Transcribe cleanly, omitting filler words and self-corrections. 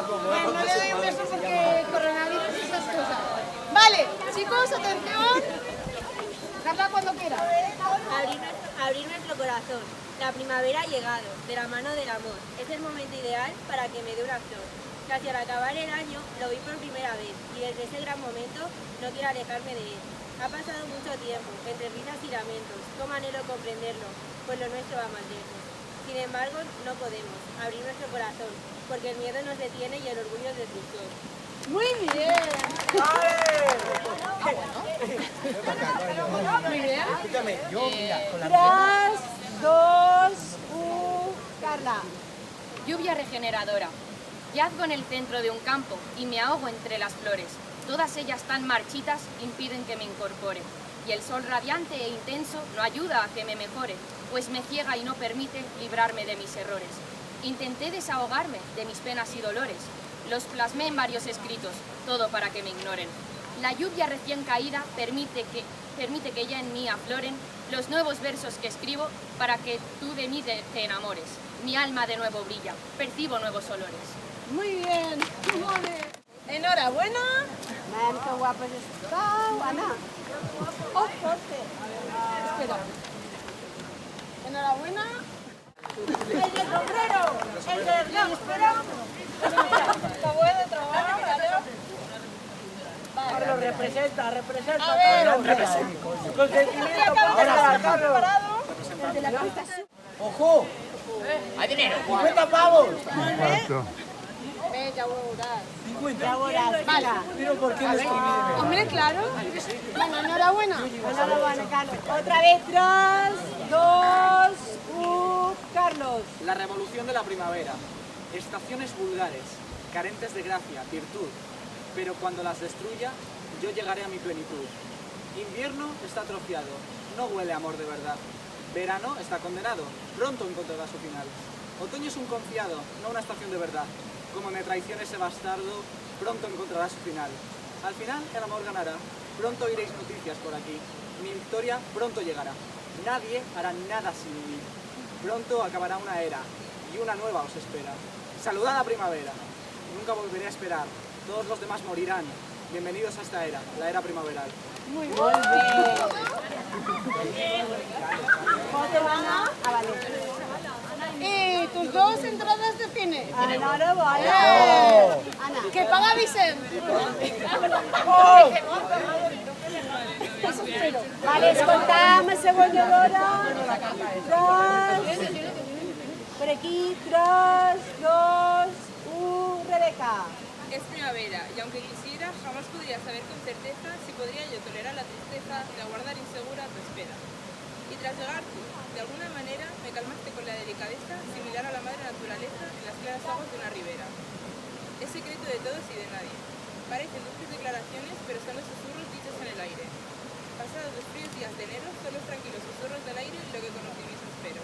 Bueno, no le doy un beso porque coronavirus y esas cosas. Vale, chicos, atención. Carla, cuando quieras. Abrir nuestro corazón. La primavera ha llegado, de la mano del amor. Es el momento ideal para que me dé una flor. Casi al acabar el año lo vi por primera vez y desde ese gran momento no quiero alejarme de él. Ha pasado mucho tiempo, entre risas y lamentos. Cómo anhelo comprenderlo, pues lo nuestro va más lejos. Sin embargo, no podemos abrir nuestro corazón, porque el miedo nos detiene y el orgullo es destructor. Muy bien. Muy bien. Escúchame, yo, mira, con la 3, 2, 1, Carla. Lluvia regeneradora. Yazgo en el centro de un campo y me ahogo entre las flores. Todas ellas tan marchitas impiden que me incorpore. Y el sol radiante e intenso no ayuda a que me mejore, pues me ciega y no permite librarme de mis errores. Intenté desahogarme de mis penas y dolores. Los plasmé en varios escritos, todo para que me ignoren. La lluvia recién caída permite que ya en mí afloren los nuevos versos que escribo para que tú de mí te enamores. Mi alma de nuevo brilla, percibo nuevos olores. Muy bien. Muy bien. Enhorabuena. Man, qué guapo has estado, Ana. Oh, fuerte. Espera. Enhorabuena. El del sombrero. El del... No, espera. Acabo de trabajar. Carlos representa. A ver. Consentimiento Ahora para Carlos. preparado. El de la pista. ¡Ojo! ¡Hay dinero! ¡50 pavos! Ya voy a votar. 50. Ya votarás. Vale. ¿Pero por qué me escribí? Hombre, claro. Bueno, enhorabuena. Enhorabuena, Carlos. Otra vez, 3, 2, 1, Carlos. La revolución de la primavera. Estaciones vulgares, carentes de gracia, virtud. Pero cuando las destruya, yo llegaré a mi plenitud. Invierno está atrofiado, no huele a amor de verdad. Verano está condenado, pronto encontrará su final. Otoño es un confiado, no una estación de verdad. Como me traicione ese bastardo, pronto encontrará su final. Al final el amor ganará, pronto oiréis noticias por aquí. Mi victoria pronto llegará. Nadie hará nada sin mí. Pronto acabará una era, y una nueva os espera. Saludad a primavera. Nunca volveré a esperar. Todos los demás morirán. Bienvenidos a esta era, la era primaveral. Muy bien. ¿Cómo te van a? Ah, vale. ¿Y tus dos entradas de cine? Enhorabuena. Ana. ¿Que paga Vicente? Eso espero. Vale, escolta'm, segona d'hora. 3, por aquí, 3, 2, 1, Rebeca. Es primavera, y aunque quisiera, jamás podría saber con certeza si podría yo tolerar la tristeza de aguardar insegura tu espera. Y tras llegar tú, de alguna manera, me calmaste con la delicadeza similar a la madre naturaleza en las claras aguas de una ribera. Es secreto de todos y de nadie. Parecen dulces declaraciones, pero son los susurros dichos en el aire. Pasados los fríos días de enero, son los tranquilos susurros del aire lo que con optimismo espero.